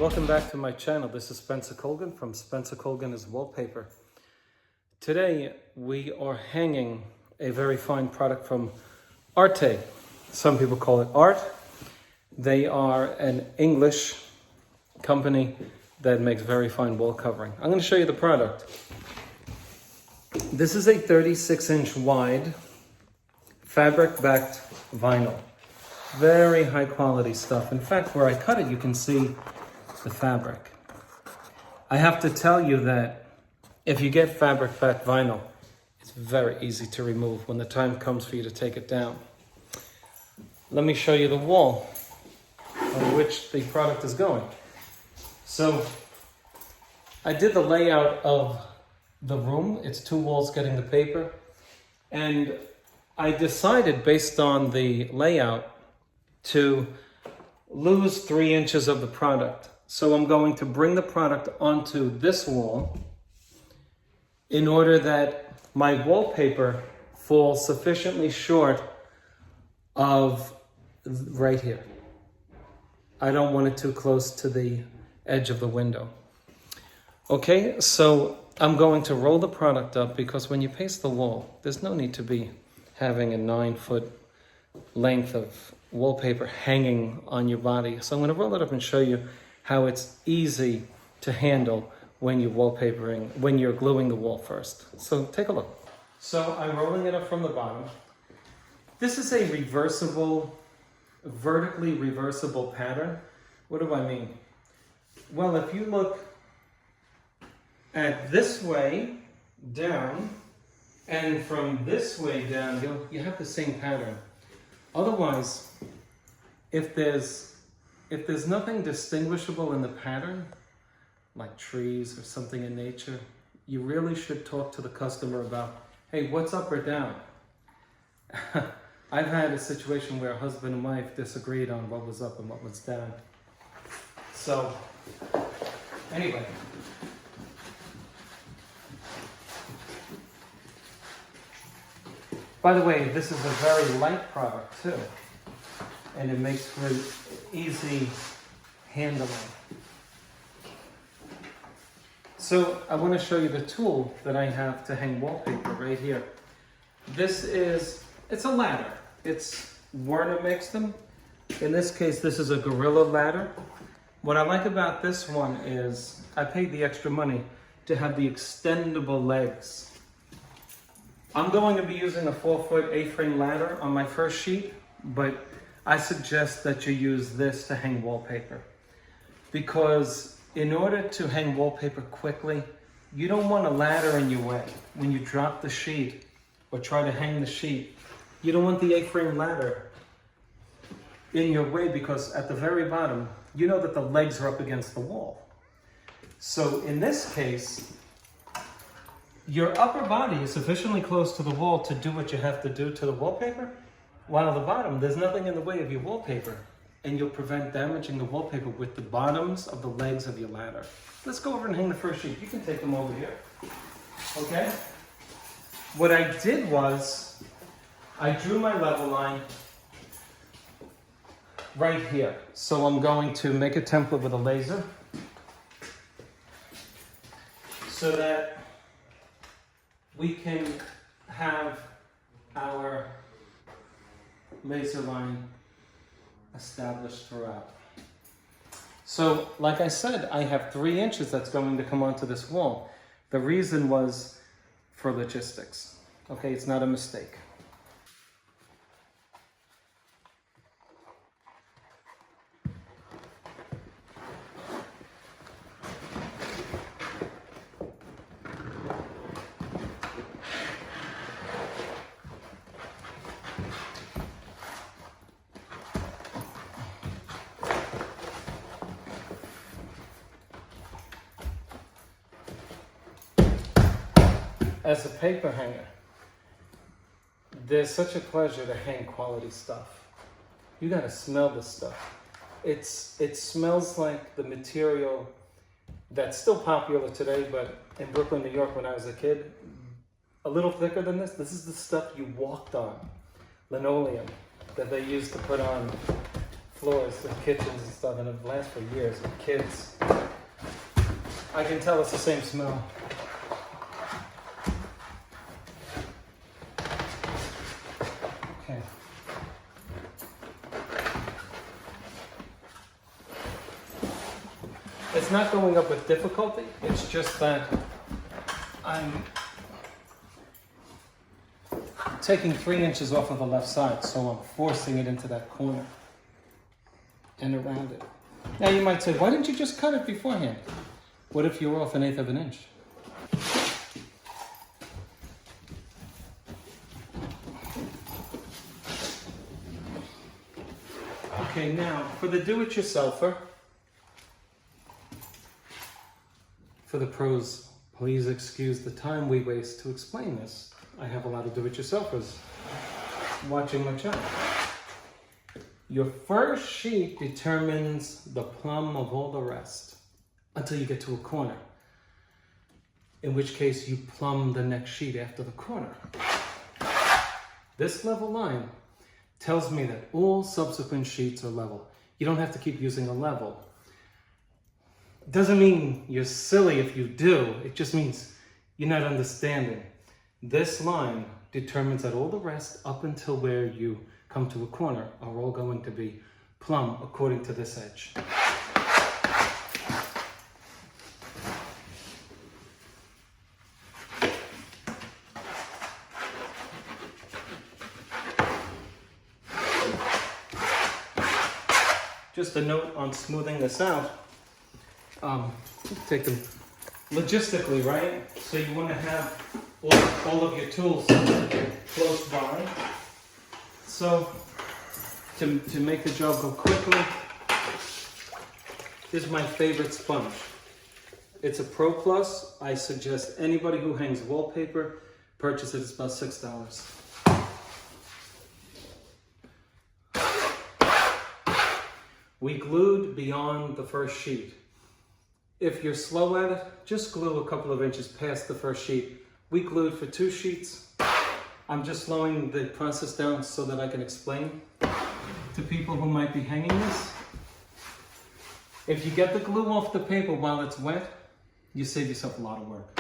Welcome back to my channel. This is Spencer Colgan from Spencer Colgan is Wallpaper. Today we are hanging a very fine product from Arte. Some people call it Art. They are an English company that makes very fine wall covering. I'm going to show you the product. This is a 36-inch wide fabric-backed vinyl. Very high quality stuff. In fact, where I cut it, you can see the fabric. I have to tell you that if you get fabric-backed vinyl, it's very easy to remove when the time comes for you to take it down. Let me show you the wall on which the product is going. So I did the layout of the room. It's 2 walls getting the paper. And I decided based on the layout to lose 3 inches of the product. So I'm going to bring the product onto this wall in order that my wallpaper falls sufficiently short of right here. I don't want it too close to the edge of the window. Okay, so I'm going to roll the product up because when you paste the wall, there's no need to be having a 9-foot length of wallpaper hanging on your body. So I'm going to roll it up and show you how it's easy to handle when you're wallpapering, when you're gluing the wall first. So take a look. So I'm rolling it up from the bottom. This is a reversible, vertically reversible pattern. What do I mean? Well, if you look at this way down and from this way down, you have the same pattern. Otherwise, if there's nothing distinguishable in the pattern, like trees or something in nature, you really should talk to the customer about, hey, what's up or down? I've had a situation where a husband and wife disagreed on what was up and what was down. So, anyway. By the way, this is a very light product too, and it makes for easy handling. So I want to show you the tool that I have to hang wallpaper right here. It's a ladder. It's Werner makes them. In this case, this is a Gorilla ladder. What I like about this one is I paid the extra money to have the extendable legs. I'm going to be using a 4-foot A-frame ladder on my first sheet, but I suggest that you use this to hang wallpaper. Because in order to hang wallpaper quickly, you don't want a ladder in your way. When you drop the sheet or try to hang the sheet, you don't want the A-frame ladder in your way because at the very bottom, you know that the legs are up against the wall. So in this case, your upper body is sufficiently close to the wall to do what you have to do to the wallpaper, while at the bottom, there's nothing in the way of your wallpaper, and you'll prevent damaging the wallpaper with the bottoms of the legs of your ladder. Let's go over and hang the first sheet. You can take them over here. Okay? What I did was, I drew my level line right here. So I'm going to make a template with a laser so that we can have our laser line established throughout. So, like I said, I have 3 inches that's going to come onto this wall. The reason was for logistics. Okay, it's not a mistake. As a paper hanger, there's such a pleasure to hang quality stuff. You gotta smell this stuff. It smells like the material that's still popular today, but in Brooklyn, New York, when I was a kid, a little thicker than this. This is the stuff you walked on, linoleum, that they used to put on floors of kitchens and stuff, and it lasts for years with kids. I can tell it's the same smell. Okay. It's not going up with difficulty, it's just that I'm taking 3 inches off of the left side, so I'm forcing it into that corner and around it. Now you might say, why didn't you just cut it beforehand? What if you were off 1/8 of an inch? Okay, now for the do-it-yourselfer, for the pros, please excuse the time we waste to explain this. I have a lot of do-it-yourselfers watching my channel. Your first sheet determines the plumb of all the rest until you get to a corner, in which case you plumb the next sheet after the corner. This level line tells me that all subsequent sheets are level. You don't have to keep using a level. Doesn't mean you're silly if you do, it just means you're not understanding. This line determines that all the rest up until where you come to a corner are all going to be plumb according to this edge. Just a note on smoothing this out. Take them logistically, right? So you want to have all of your tools close by. So to make the job go quickly, this is my favorite sponge. It's a Pro Plus. I suggest anybody who hangs wallpaper purchase it. It's about $6. We glued beyond the first sheet. If you're slow at it, just glue a couple of inches past the first sheet. We glued for 2 sheets. I'm just slowing the process down so that I can explain to people who might be hanging this. If you get the glue off the paper while it's wet, you save yourself a lot of work.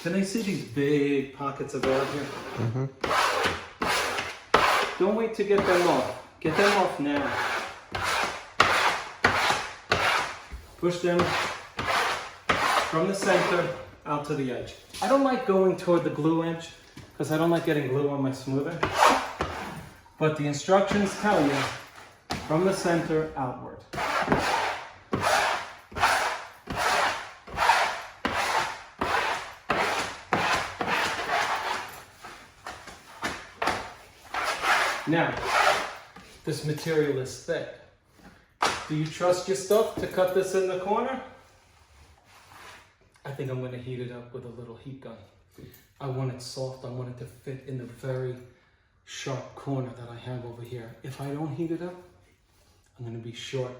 Can I see these big pockets of air here? Mm-hmm. Don't wait to get them off. Get them off now. Push them from the center out to the edge. I don't like going toward the glue edge because I don't like getting glue on my smoother. But the instructions tell you from the center outward. Now, this material is thick. Do you trust your stuff to cut this in the corner? I think I'm going to heat it up with a little heat gun. I want it soft. I want it to fit in the very sharp corner that I have over here. If I don't heat it up, I'm going to be short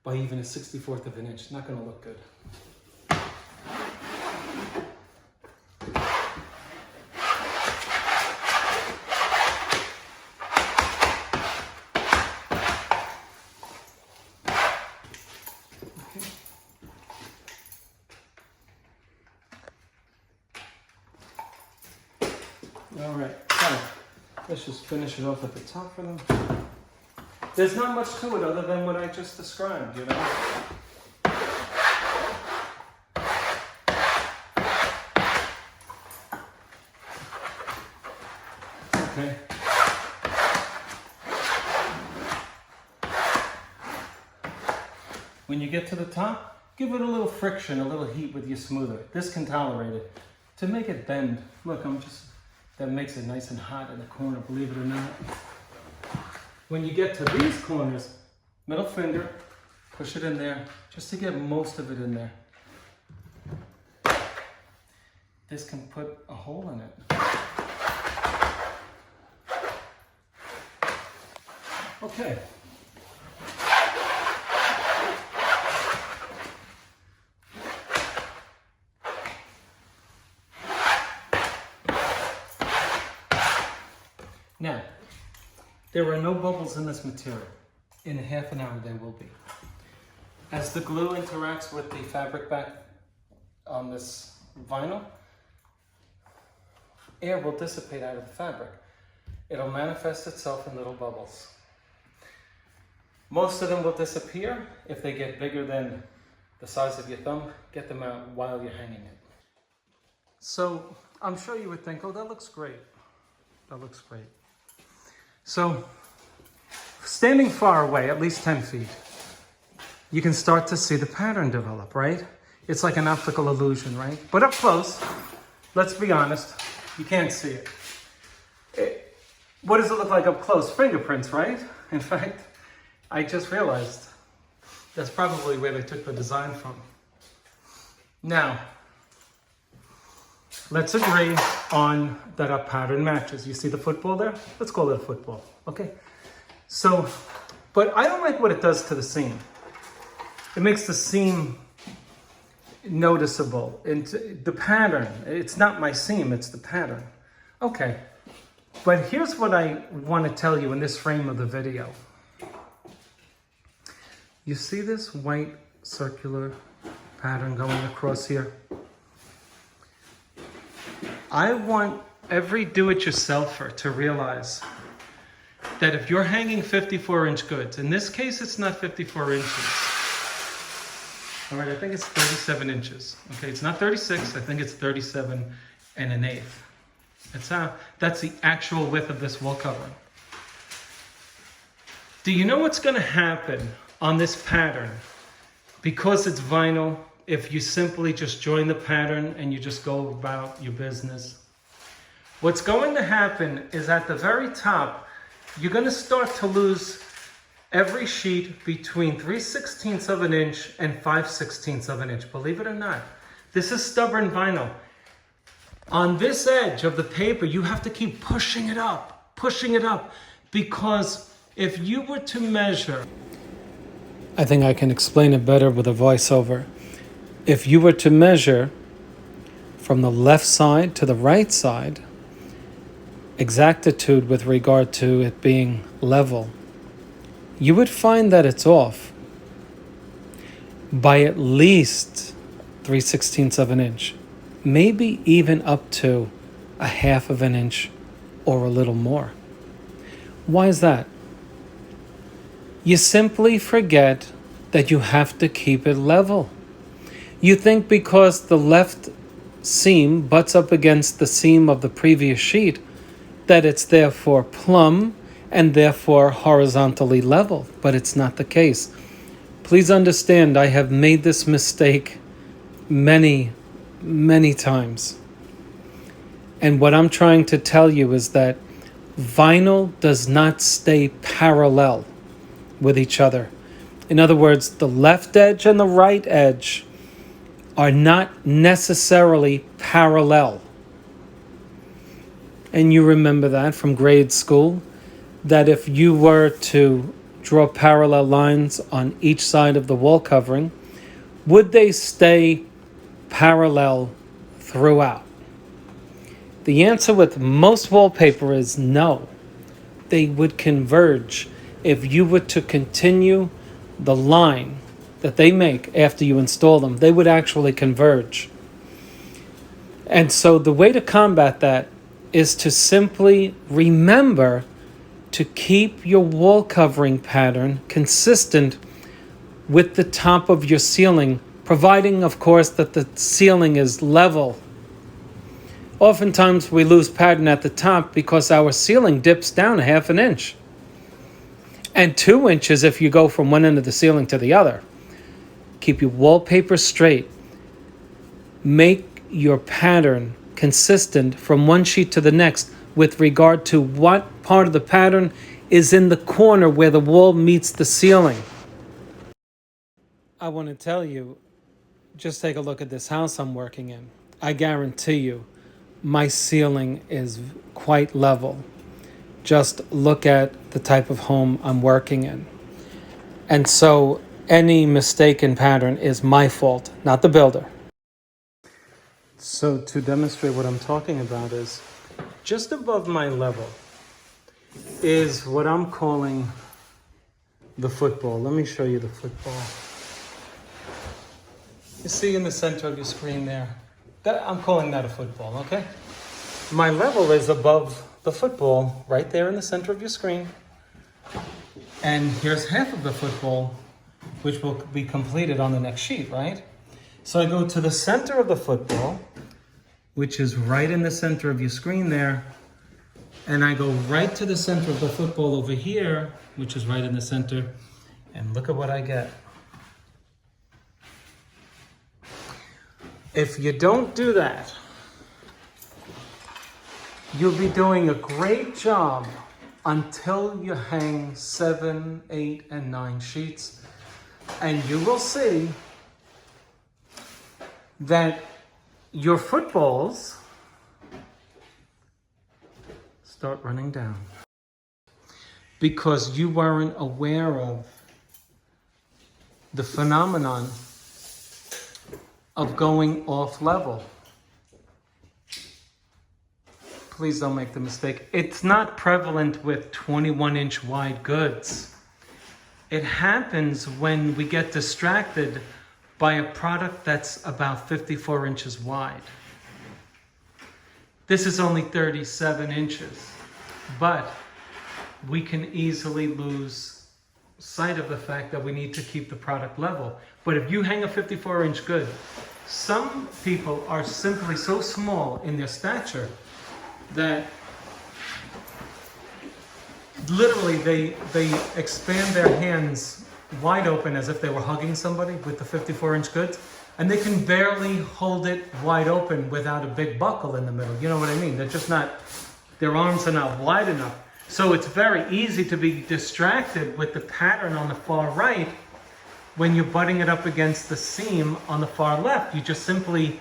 by even a 64th of an inch. It's not going to look good. Alright, so let's just finish it off at the top for them. There's not much to it other than what I just described, you know? Okay. When you get to the top, give it a little friction, a little heat with your smoother. This can tolerate it. To make it bend, look, that makes it nice and hot in the corner, believe it or not. When you get to these corners, middle finger, push it in there, just to get most of it in there. This can put a hole in it. Okay. Now, There are no bubbles in this material. In half an hour there will be. As the glue interacts with the fabric back on this vinyl, air will dissipate out of the fabric. It'll manifest itself in little bubbles. Most of them will disappear. If they get bigger than the size of your thumb, get them out while you're hanging it. So I'm sure you would think, oh, that looks great. That looks great. So standing far away, at least 10 feet, you can start to see the pattern develop, right? It's like an optical illusion, right? But up close, let's be honest, you can't see it. What does it look like up close? Fingerprints, right? In fact, I just realized that's probably where they took the design from. Now, let's agree on that our pattern matches. You see the football there? Let's call it a football, okay? So, but I don't like what it does to the seam. It makes the seam noticeable. And the pattern, it's not my seam, it's the pattern. Okay, but here's what I want to tell you in this frame of the video. You see this white circular pattern going across here? I want every do-it-yourselfer to realize that if you're hanging 54-inch goods, in this case it's not 54 inches. All right, I think it's 37 inches. Okay, it's not 36, I think it's 37 and an eighth. That's the actual width of this wall covering. Do you know what's gonna happen on this pattern? Because it's vinyl, if you simply just join the pattern and you just go about your business, what's going to happen is at the very top, you're going to start to lose every sheet between 3/16 of an inch and 5/16 of an inch. Believe it or not, this is stubborn vinyl. On this edge of the paper, you have to keep pushing it up, because if you were to measure, I think I can explain it better with a voiceover. If you were to measure from the left side to the right side, exactitude with regard to it being level, you would find that it's off by at least 3/16 of an inch, maybe even up to a half of an inch or a little more. Why is that? You simply forget that you have to keep it level. You think because the left seam butts up against the seam of the previous sheet that it's therefore plumb and therefore horizontally level, but it's not the case. Please understand, I have made this mistake many, many times. And what I'm trying to tell you is that vinyl does not stay parallel with each other. In other words, the left edge and the right edge are not necessarily parallel. And you remember that from grade school, that if you were to draw parallel lines on each side of the wall covering, would they stay parallel throughout? The answer with most wallpaper is no. They would converge if you were to continue the line that they make after you install them. They would actually converge. And so the way to combat that is to simply remember to keep your wall covering pattern consistent with the top of your ceiling, providing, of course, that the ceiling is level. Oftentimes we lose pattern at the top because our ceiling dips down a half an inch. And 2 inches if you go from one end of the ceiling to the other. Keep your wallpaper straight. Make your pattern consistent from one sheet to the next with regard to what part of the pattern is in the corner where the wall meets the ceiling. I want to tell you, just take a look at this house I'm working in. I guarantee you, my ceiling is quite level. Just look at the type of home I'm working in. And so any mistaken pattern is my fault, not the builder. So to demonstrate what I'm talking about is just above my level, is what I'm calling the football. Let me show you the football. You see in the center of your screen there, I'm calling that a football, okay? My level is above the football right there in the center of your screen. And here's half of the football, which will be completed on the next sheet, right? So I go to the center of the football, which is right in the center of your screen there. And I go right to the center of the football over here, which is right in the center. And look at what I get. If you don't do that, you'll be doing a great job until you hang 7, 8, and 9 sheets. And you will see that your footballs start running down because you weren't aware of the phenomenon of going off level. Please don't make the mistake. It's not prevalent with 21-inch wide goods. It happens when we get distracted by a product that's about 54 inches wide. This is only 37 inches, but we can easily lose sight of the fact that we need to keep the product level. But if you hang a 54-inch good, some people are simply so small in their stature that literally they expand their hands wide open as if they were hugging somebody with the 54-inch goods, and they can barely hold it wide open without a big buckle in the middle. You know what I mean? They're just not, their arms are not wide enough. So it's very easy to be distracted with the pattern on the far right when you're butting it up against the seam on the far left. You just simply,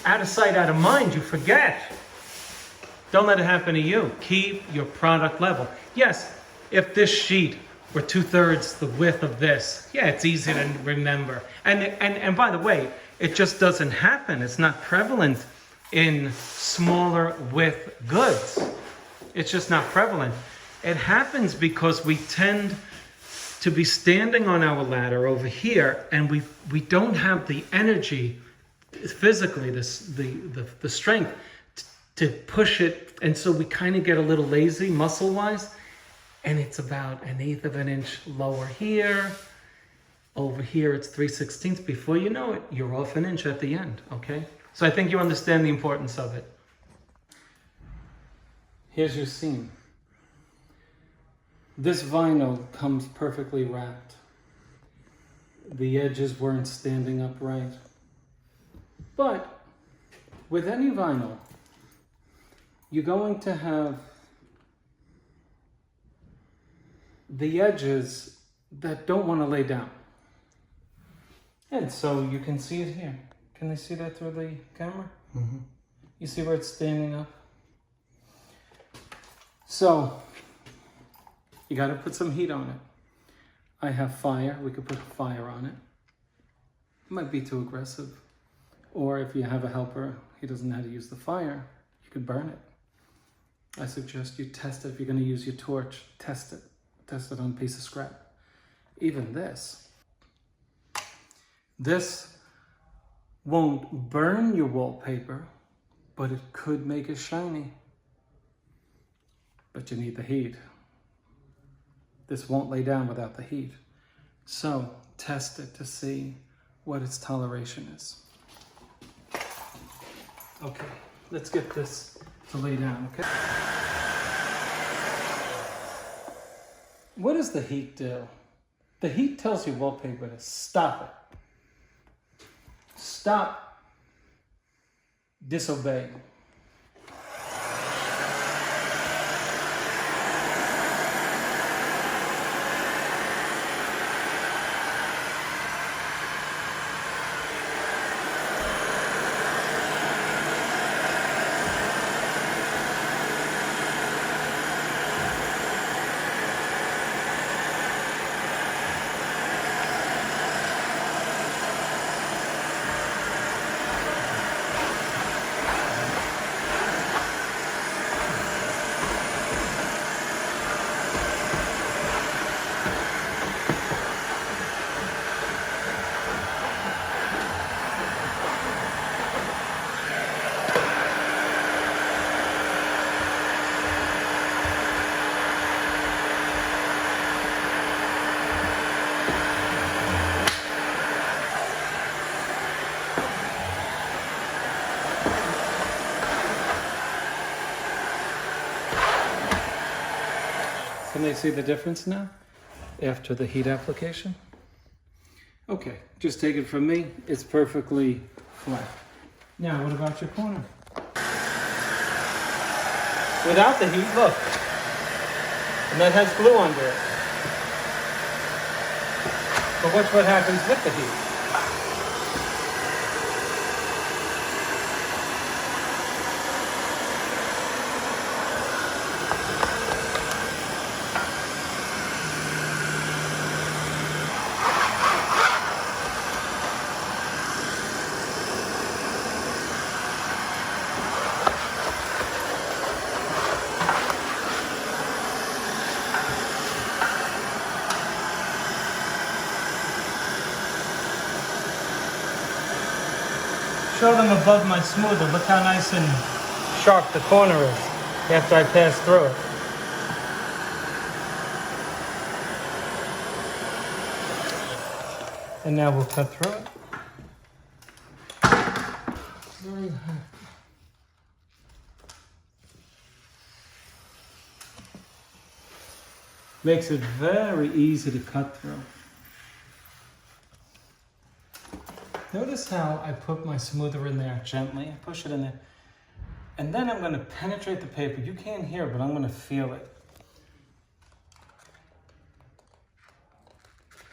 out of sight, out of mind, you forget. Don't let it happen to you. Keep your product level. Yes, if this sheet were 2/3 the width of this, yeah, it's easy to remember. And by the way, it just doesn't happen. It's not prevalent in smaller width goods. It's just not prevalent. It happens because we tend to be standing on our ladder over here, and we don't have the energy physically, the strength to push it, and so we kind of get a little lazy muscle-wise, and it's about 1/8 of an inch lower here. Over here it's 3/16. Before you know it, you're off an inch at the end, okay? So I think you understand the importance of it. Here's your seam. This vinyl comes perfectly wrapped. The edges weren't standing upright. But with any vinyl, you're going to have the edges that don't want to lay down. And so you can see it here. Can they see that through the camera? Mm-hmm. You see where it's standing up? So you got to put some heat on it. I have fire. We could put fire on it. It might be too aggressive. Or if you have a helper, he doesn't know how to use the fire, you could burn it. I suggest you test it. If you're going to use your torch, test it. Test it on a piece of scrap. Even this. This won't burn your wallpaper, but it could make it shiny. But you need the heat. This won't lay down without the heat. So test it to see what its toleration is. Okay, let's get this to lay down, okay? What does the heat do? The heat tells your wallpaper to stop it. Stop disobeying. Can they see the difference now after the heat application? Okay, just take it from me. It's perfectly flat. Now, what about your corner? Without the heat, look. And that has glue under it. But watch what happens with the heat. Show them above my smoother. Look how nice and sharp the corner is after I pass through it. And now we'll cut through it. Makes it very easy to cut through. Notice how I put my smoother in there gently. I push it in there. And then I'm going to penetrate the paper. You can't hear it, but I'm going to feel it.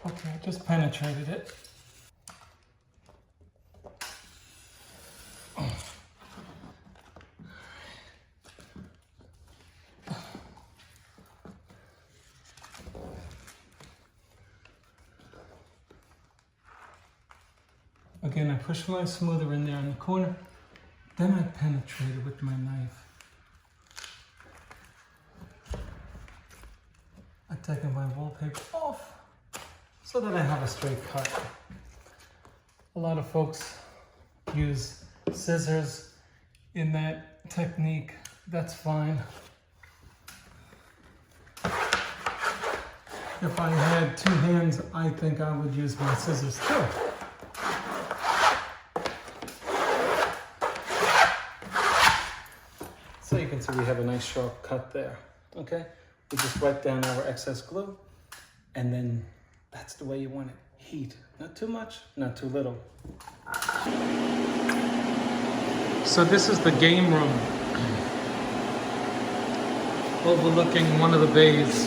Okay, I just penetrated it. Again, I push my smoother in there in the corner, then I penetrate it with my knife. I'm taking my wallpaper off so that I have a straight cut. A lot of folks use scissors in that technique. That's fine. If I had two hands, I think I would use my scissors too. So you can see we have a nice sharp cut there, okay? We just wipe down our excess glue, and then that's the way you want it. Heat, not too much, not too little. So this is the game room overlooking one of the bays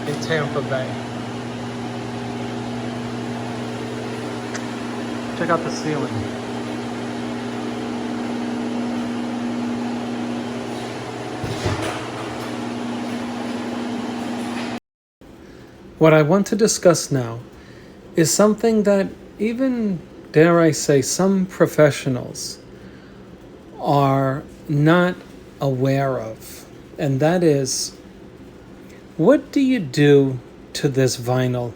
in Tampa Bay. Check out the ceiling. What I want to discuss now is something that even, dare I say, some professionals are not aware of. And that is, what do you do to this vinyl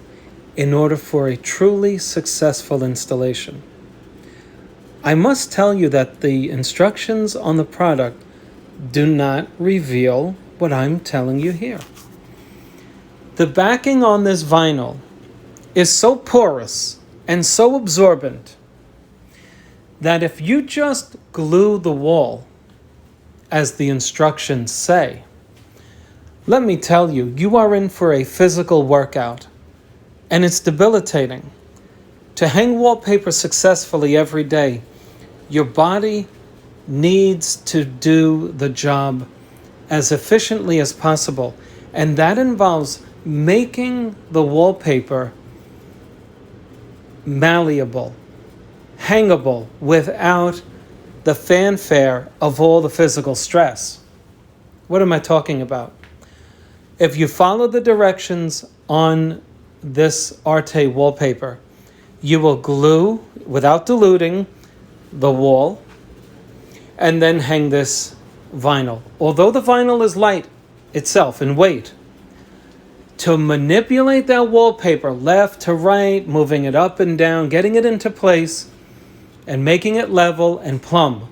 in order for a truly successful installation? I must tell you that the instructions on the product do not reveal what I'm telling you here. The backing on this vinyl is so porous and so absorbent that if you just glue the wall, as the instructions say, let me tell you, you are in for a physical workout, and it's debilitating. To hang wallpaper successfully every day, your body needs to do the job as efficiently as possible, and that involves making the wallpaper malleable, hangable, without the fanfare of all the physical stress. What am I talking about? If you follow the directions on this Arte wallpaper, you will glue, without diluting, the wall, and then hang this vinyl. Although the vinyl is light itself in weight, to manipulate that wallpaper left to right, moving it up and down, getting it into place, and making it level and plumb.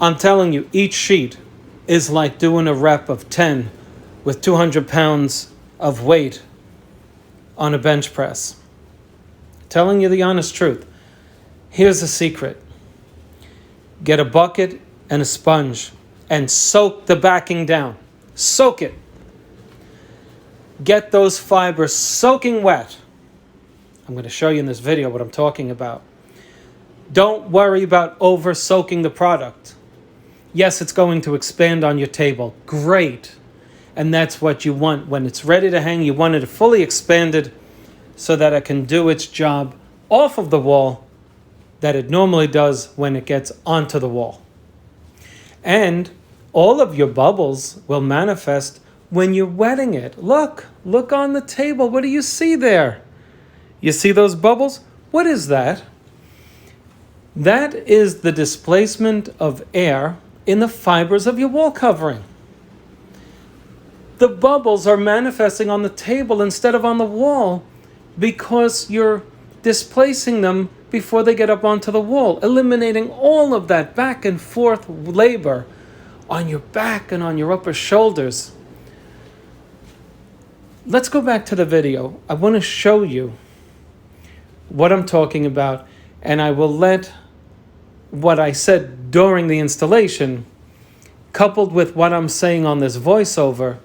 I'm telling you, each sheet is like doing a rep of 10 with 200 pounds of weight on a bench press. Telling you the honest truth. Here's the secret. Get a bucket and a sponge and soak the backing down. Soak it. get those fibers soaking wet. I'm going to show you in this video what I'm talking about. Don't worry about over soaking the product. Yes, it's going to expand on your table. Great. And that's what you want. When it's ready to hang, you want it fully expanded so that it can do its job off of the wall that it normally does when it gets onto the wall. And all of your bubbles will manifest when you're wetting it. Look on the table. What do you see there? You see those bubbles? What is that? That is the displacement of air in the fibers of your wall covering. The bubbles are manifesting on the table instead of on the wall because you're displacing them before they get up onto the wall, eliminating all of that back and forth labor on your back and on your upper shoulders. Let's go back to the video. I want to show you what I'm talking about, and I will let what I said during the installation, coupled with what I'm saying on this voiceover,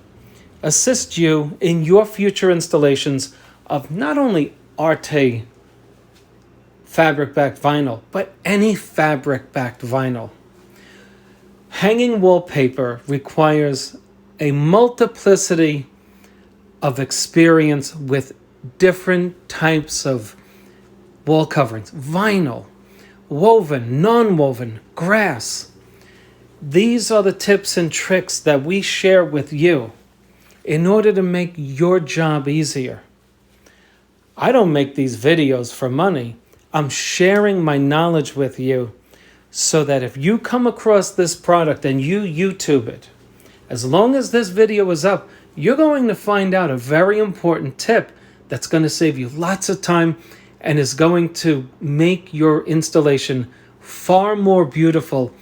assist you in your future installations of not only Arte fabric-backed vinyl, but any fabric-backed vinyl. Hanging wallpaper requires a multiplicity of experience with different types of wall coverings. Vinyl, woven, non-woven, grass. These are the tips and tricks that we share with you in order to make your job easier. I don't make these videos for money. I'm sharing my knowledge with you so that if you come across this product and you YouTube it, as long as this video is up, you're going to find out a very important tip that's going to save you lots of time and is going to make your installation far more beautiful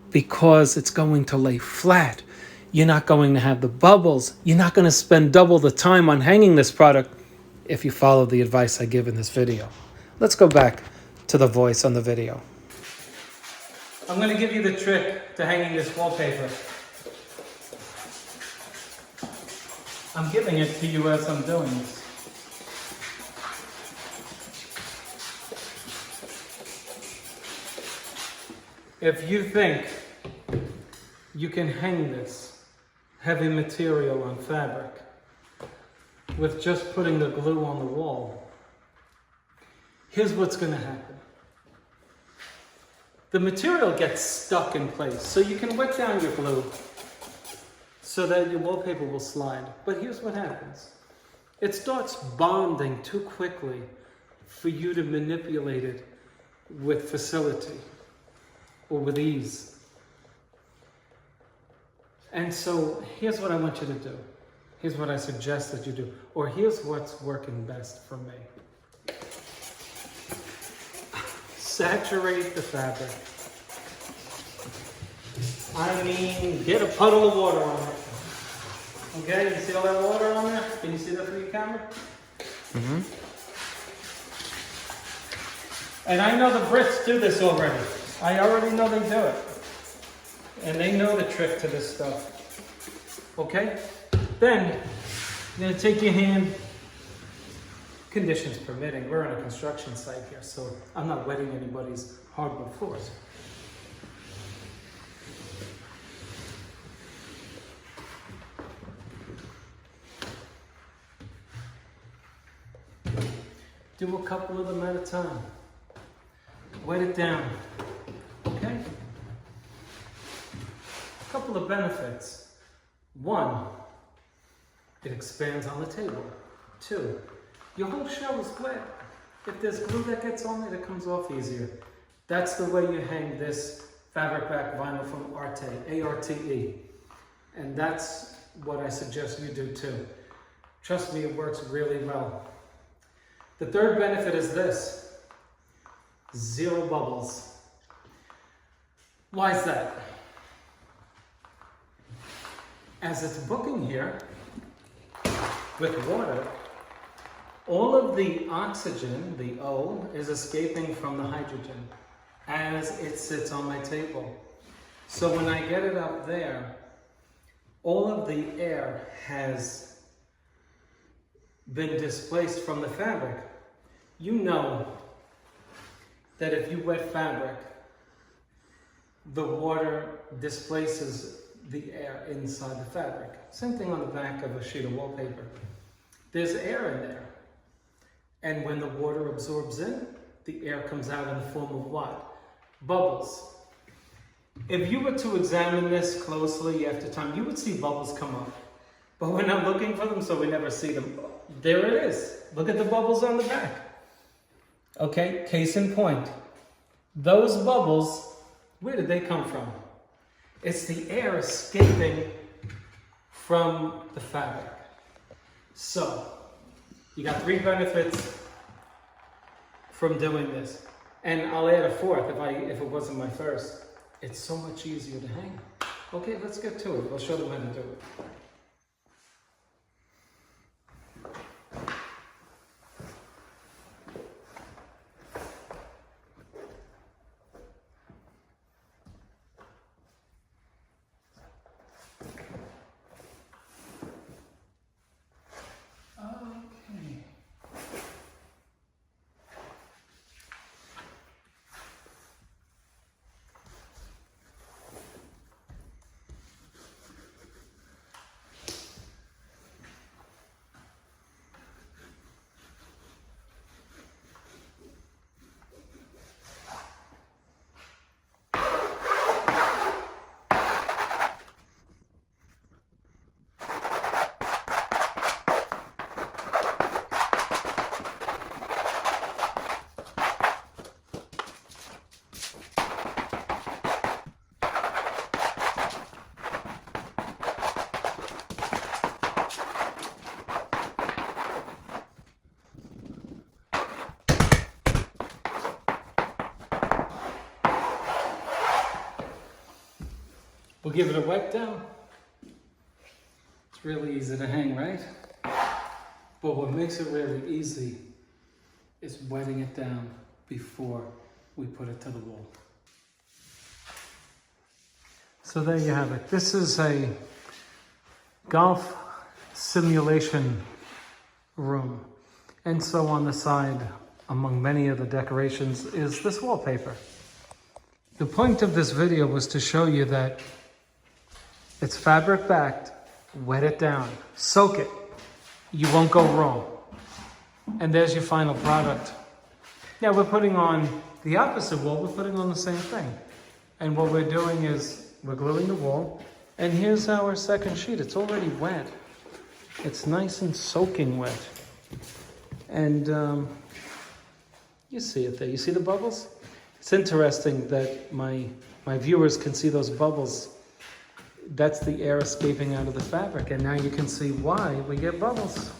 because it's going to lay flat. You're not going to have the bubbles. You're not going to spend double the time on hanging this product if you follow the advice I give in this video. Let's go back to the voice on the video. I'm going to give you the trick to hanging this wallpaper. I'm giving it to you as I'm doing this. If you think you can hang this heavy material on fabric with just putting the glue on the wall, here's what's going to happen. The material gets stuck in place, so you can wet down your glue so that your wallpaper will slide. But here's what happens. It starts bonding too quickly for you to manipulate it with facility or with ease. And so here's what I want you to do. Here's what I suggest that you do. Or here's what's working best for me. Saturate the fabric. I mean, get a puddle of water on it. Okay, you see all that water on there? Can you see that through your camera? Mm-hmm. And I know the Brits do this already. I already know they do it. And they know the trick to this stuff. Okay? Then, you're going to take your hand, conditions permitting. We're on a construction site here, so I'm not wetting anybody's hardwood floors. Do a couple of them at a time. Wet it down. Okay? A couple of benefits. One, it expands on the table. Two, your whole shell is wet. If there's glue that gets on it, it comes off easier. That's the way you hang this fabric-backed vinyl from Arte, A-R-T-E. And that's what I suggest you do too. Trust me, it works really well. The third benefit is this: zero bubbles. Why is that? As it's booking here with water, all of the oxygen, the O, is escaping from the hydrogen as it sits on my table. So when I get it up there, all of the air has been displaced from the fabric. You know that if you wet fabric, the water displaces the air inside the fabric. Same thing on the back of a sheet of wallpaper. There's air in there. And when the water absorbs in, the air comes out in the form of what? Bubbles. If you were to examine this closely after time, you would see bubbles come up. But we're not looking for them, so we never see them. There it is. Look at the bubbles on the back. Okay, case in point. Those bubbles, where did they come from? It's the air escaping from the fabric. So, you got 3 benefits from doing this. And I'll add a 4th if it wasn't my first. It's so much easier to hang. Okay, let's get to it. I'll show them how to do it. We'll give it a wipe down. It's really easy to hang, right? But what makes it really easy is wetting it down before we put it to the wall. So there you have it. This is a golf simulation room. And so on the side, among many of the decorations, is this wallpaper. The point of this video was to show you that it's fabric backed, wet it down, soak it. You won't go wrong. And there's your final product. Now we're putting on the opposite wall, we're putting on the same thing. And what we're doing is we're gluing the wall. And here's our second sheet. It's already wet. It's nice and soaking wet. And you see it there. You see the bubbles? It's interesting that my viewers can see those bubbles. That's the air escaping out of the fabric. And now you can see why we get bubbles.